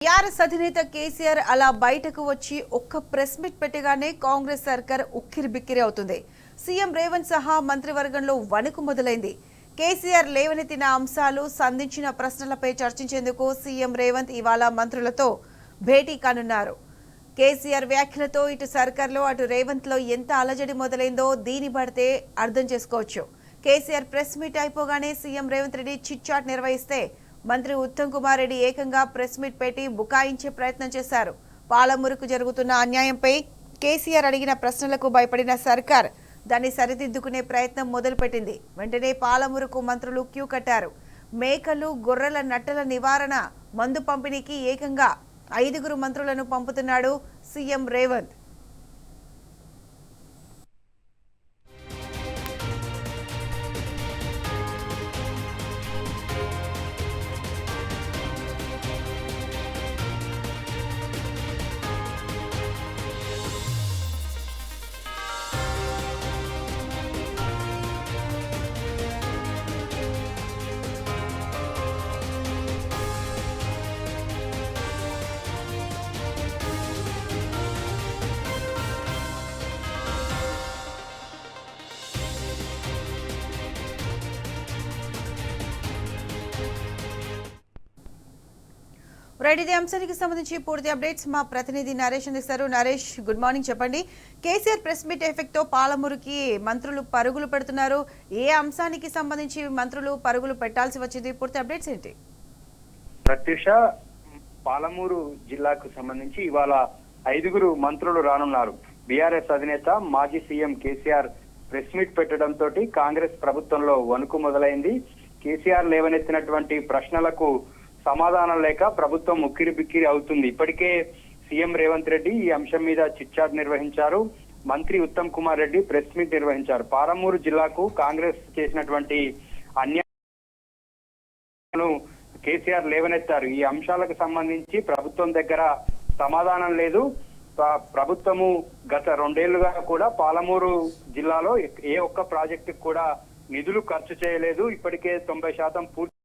TRS అధినేత కేసీఆర్ అలా బయటకు వచ్చి ఒక్క ప్రెస్ మీట్ పెట్టగానే కాంగ్రెస్ సర్కార్ ఉక్కిరిబిక్కిరి అవుతుంది. సీఎం రేవంత్ సహా మంత్రివర్గంలో వణుకు మొదలైంది. కేసీఆర్ లేవనెత్తిన అంశాలు, సంధించిన ప్రశ్నలపై చర్చించేందుకు సీఎం రేవంత్ ఇవాళ మంత్రులతో భేటీ కానున్నారు. కేసీఆర్ వ్యాఖ్యలతో ఇటు సర్కార్లో అటు రేవంత్ లో ఎంత అలజడి మొదలైందో దీని పడితే అర్థం చేసుకోవచ్చు. కేసీఆర్ ప్రెస్ మీట్ అయిపోగానే CM Revanth Reddy chit chat నిర్వహిస్తే మంత్రి ఉత్తమ్ కుమార్ రెడ్డి ఏకంగా ప్రెస్ మీట్ పెట్టి బుకాయించే ప్రయత్నం చేశారు. పాలమూరుకు జరుగుతున్న అన్యాయంపై కేసీఆర్ అడిగిన ప్రశ్నలకు భయపడిన సర్కార్ దాన్ని సరిదిద్దుకునే ప్రయత్నం మొదలుపెట్టింది. వెంటనే పాలమూరుకు మంత్రులు క్యూ కట్టారు. మేకలు, గొర్రెల నట్టల నివారణ మందు పంపిణీకి ఏకంగా 5 మంత్రులను పంపుతున్నాడు సీఎం రేవంత్. రైట్, ఇదే అంశానికి సంబంధించి పూర్తి అప్డేట్స్ మా ప్రతినిధి నరేష్ అందిస్తారు. Naresh, good morning. చెప్పండి, కేసీఆర్ ప్రెస్ మీట్ ఎఫెక్ట్ తో పాలమూరుకి మంత్రులు పరుగులు పెడుతున్నారు. ఏ అంశానికి సంబంధించి మంత్రులు పరుగులు పెట్టాల్సి వచ్చింది? పూర్తి అప్డేట్స్ ఏంటి? ప్రత్యూష, పాలమూరు జిల్లాకు సంబంధించి ఇవాళ 5 మంత్రులు రానున్నారు. బీఆర్ఎస్ అధినేత మాజీ సీఎం కేసీఆర్ ప్రెస్ మీట్ పెట్టడంతో కాంగ్రెస్ ప్రభుత్వంలో వణుకు మొదలైంది. కేసీఆర్ లేవనెత్తినటువంటి ప్రశ్నలకు సమాధానం లేక ప్రభుత్వం ఉక్కిరిబిక్కిరి అవుతుంది. ఇప్పటికే సీఎం రేవంత్ రెడ్డి ఈ అంశం మీద చిట్ చాట్ నిర్వహించారు. మంత్రి ఉత్తమ్ కుమార్ రెడ్డి ప్రెస్ మీట్ నిర్వహించారు. పాలమూరు జిల్లాకు కాంగ్రెస్ చేసినటువంటి అన్యాయాలను కేసీఆర్ లేవనెత్తారు. ఈ అంశాలకు సంబంధించి ప్రభుత్వం దగ్గర సమాధానం లేదు. ప్రభుత్వము గత 2 ఏళ్లుగా కూడా పాలమూరు జిల్లాలో ఏ ఒక్క ప్రాజెక్టుకు కూడా నిధులు ఖర్చు చేయలేదు. ఇప్పటికే 90% పూర్తి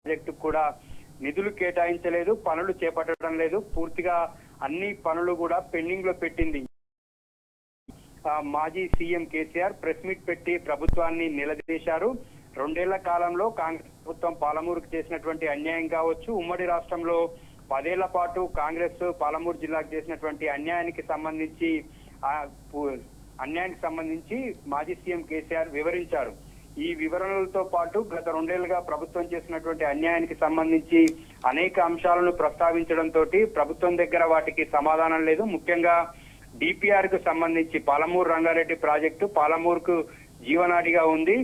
ప్రాజెక్టు కూడా నిధులు కేటాయించలేదు, పనులు చేపట్టడం లేదు. పూర్తిగా అన్ని పనులు కూడా పెండింగ్ లో పెట్టింది. మాజీ సీఎం కేసీఆర్ ప్రెస్ మీట్ పెట్టి ప్రభుత్వాన్ని నిలదీశారు. 2 ఏళ్ల కాలంలో కాంగ్రెస్ ప్రభుత్వం పాలమూరుకు చేసినటువంటి అన్యాయం కావచ్చు, ఉమ్మడి రాష్ట్రంలో 10 ఏళ్ల పాటు కాంగ్రెస్ పాలమూరు జిల్లాకు చేసినటువంటి అన్యాయానికి సంబంధించి మాజీ సీఎం కేసీఆర్ వివరించారు. ఈ వివరణలతో పాటు గత 2 ఏళ్లుగా ప్రభుత్వం చేసినటువంటి అన్యాయానికి సంబంధించి అనేక అంశాలను ప్రస్తావించడంతో ప్రభుత్వం దగ్గర వాటికి సమాధానం లేదు. ముఖ్యంగా డిపిఆర్ కు సంబంధించి పాలమూరు రంగారెడ్డి ప్రాజెక్టు పాలమూరుకు జీవనాడిగా ఉంది.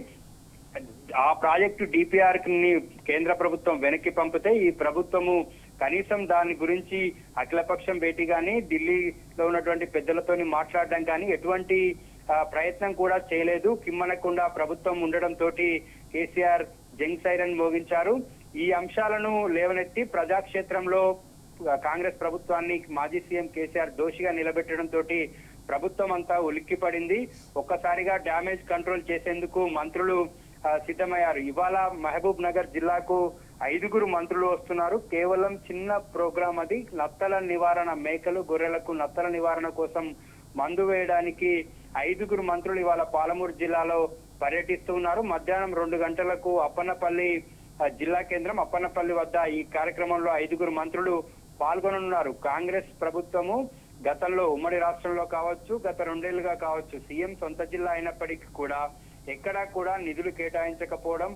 ఆ ప్రాజెక్టు డిపిఆర్ ని కేంద్ర ప్రభుత్వం వెనక్కి పంపితే ఈ ప్రభుత్వము కనీసం దాని గురించి అఖిలపక్షం భేటీ గాని, ఢిల్లీలో ఉన్నటువంటి పెద్దలతోని మాట్లాడడం కానీ ఎటువంటి ప్రయత్నం కూడా చేయలేదు. కిమ్మనకుండా ప్రభుత్వం ఉండడంతో కేసీఆర్ జంగ్ సైరన్ మోగించారు. ఈ అంశాలను లేవనెత్తి ప్రజాక్షేత్రంలో కాంగ్రెస్ ప్రభుత్వాన్ని మాజీ సీఎం కేసీఆర్ దోషిగా నిలబెట్టడంతో ప్రభుత్వం అంతా ఉలిక్కిపడింది. ఒక్కసారిగా డ్యామేజ్ కంట్రోల్ చేసేందుకు మంత్రులు సిద్ధమయ్యారు. ఇవాళ మహబూబ్ నగర్ జిల్లాకు 5 మంత్రులు వస్తున్నారు. కేవలం చిన్న ప్రోగ్రాం అది. నత్తల నివారణ, మేకలు, గొర్రెలకు నత్తల నివారణ కోసం మందు వేయడానికి 5 మంత్రులు ఇవాళ పాలమూరు జిల్లాలో పర్యటిస్తున్నారు. మధ్యాహ్నం 2 గంటలకు అప్పన్నపల్లి జిల్లా కేంద్రం అప్పన్నపల్లి వద్ద ఈ కార్యక్రమంలో 5 మంత్రులు పాల్గొననున్నారు. కాంగ్రెస్ ప్రభుత్వము గతంలో ఉమ్మడి రాష్ట్రంలో కావచ్చు, గత 2 ఏళ్లుగా కావచ్చు, సీఎం సొంత జిల్లా అయినప్పటికీ కూడా ఎక్కడా కూడా నిధులు కేటాయించకపోవడం,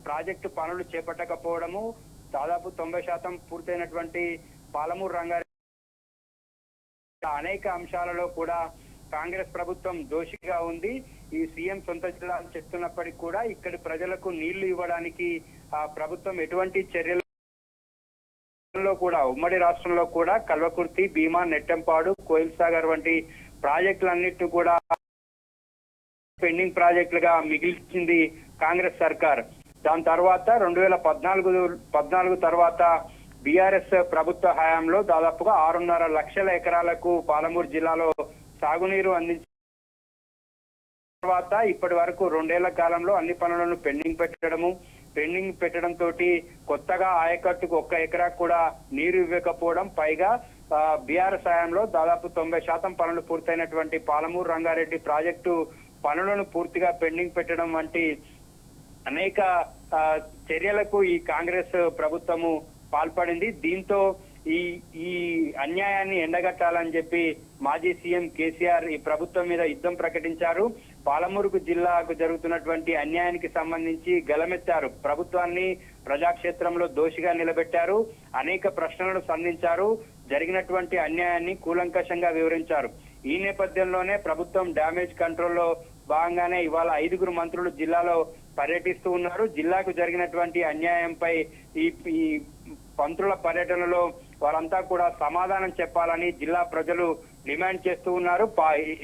ప్రాజెక్టు పనులు చేపట్టకపోవడము, దాదాపు 90% పూర్తయినటువంటి పాలమూరు రంగారెడ్డి అనేక అంశాలలో కూడా కాంగ్రెస్ ప్రభుత్వం దోషిగా ఉంది. ఈ సీఎం సొంత జిల్లా చెప్తున్నప్పటికీ కూడా ఇక్కడి ప్రజలకు నీళ్లు ఇవ్వడానికి ప్రభుత్వం ఎటువంటి చర్యలు కూడా ఉమ్మడి రాష్ట్రంలో కూడా కల్వకుర్తి, భీమా, నెట్టెంపాడు, కోయిల్ సాగర్ వంటి ప్రాజెక్టులన్నిటిని కూడా పెండింగ్ ప్రాజెక్టులుగా మిగిల్చింది కాంగ్రెస్ సర్కార్. దాని తర్వాత 2014 తర్వాత బీఆర్ఎస్ ప్రభుత్వ హయాంలో దాదాపుగా 6.5 లక్షల ఎకరాలకు పాలమూరు జిల్లాలో సాగునీరు అందించిన తర్వాత ఇప్పటి వరకు 2 ఏళ్ల కాలంలో అన్ని పనులను పెండింగ్ పెట్టడము, పెండింగ్ పెట్టడంతో కొత్తగా ఆయకట్టుకు 1 ఎకరా కూడా నీరు ఇవ్వకపోవడం, పైగా బీఆర్ఎస్ హయాంలో దాదాపు 90% పనులు పూర్తయినటువంటి పాలమూరు రంగారెడ్డి ప్రాజెక్టు పనులను పూర్తిగా పెండింగ్ పెట్టడం వంటి అనేక చర్యలకు ఈ కాంగ్రెస్ ప్రభుత్వము పాల్పడింది. దీంతో ఈ అన్యాయాన్ని ఎండగట్టాలని చెప్పి మాజీ సీఎం కేసీఆర్ ఈ ప్రభుత్వం మీద యుద్ధం ప్రకటించారు. పాలమూరు జిల్లాకు జరుగుతున్నటువంటి అన్యాయానికి సంబంధించి గలమెత్తారు. ప్రభుత్వాన్ని ప్రజాక్షేత్రంలో దోషిగా నిలబెట్టారు. అనేక ప్రశ్నలను సంధించారు. జరిగినటువంటి అన్యాయాన్ని కూలంకషంగా వివరించారు. ఈ నేపథ్యంలోనే ప్రభుత్వం డ్యామేజ్ కంట్రోల్లో భాగంగానే ఇవాళ 5 మంత్రులు జిల్లాలో పర్యటిస్తూ ఉన్నారు. జిల్లాకు జరిగినటువంటి అన్యాయంపై ఈ మంత్రుల పర్యటనలో వారంతా కూడా సమాధానం చెప్పాలని జిల్లా ప్రజలు డిమాండ్ చేస్తూ ఉన్నారు.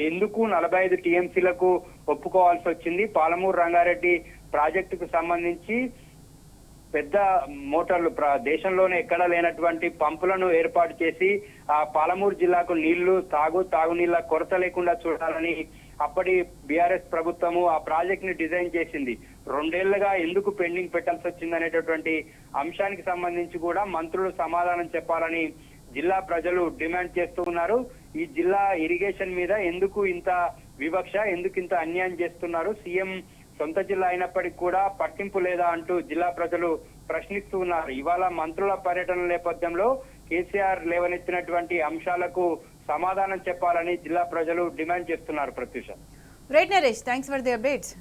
ఎందుకు 45 టీఎంసీలకు ఒప్పుకోవాల్సి వచ్చింది? పాలమూరు రంగారెడ్డి ప్రాజెక్టుకు సంబంధించి పెద్ద మోటార్లు దేశంలోనే ఎక్కడా లేనటువంటి పంపులను ఏర్పాటు చేసి ఆ పాలమూరు జిల్లాకు నీళ్లు తాగునీళ్ల కొరత లేకుండా చూడాలని అప్పటి బీఆర్ఎస్ ప్రభుత్వము ఆ ప్రాజెక్ట్ ని డిజైన్ చేసింది. 2 ఏళ్లుగా ఎందుకు పెండింగ్ పెట్టాల్సి వచ్చింది అనేటటువంటి అంశానికి సంబంధించి కూడా మంత్రులు సమాధానం చెప్పాలని జిల్లా ప్రజలు డిమాండ్ చేస్తూ ఉన్నారు. ఈ జిల్లా ఇరిగేషన్ మీద ఎందుకు ఇంత వివక్ష, ఎందుకు ఇంత అన్యాయం చేస్తున్నారు? సీఎం సొంత జిల్లా అయినప్పటికీ కూడా పట్టింపు లేదా అంటూ జిల్లా ప్రజలు ప్రశ్నిస్తూ ఉన్నారు. ఇవాళ మంత్రుల పర్యటన నేపథ్యంలో కేసీఆర్ లేవనెత్తినటువంటి అంశాలకు సమాధానం చెప్పాలని జిల్లా ప్రజలు డిమాండ్ చేస్తున్నారు. Pratyusha. Right Naresh, thanks for the updates.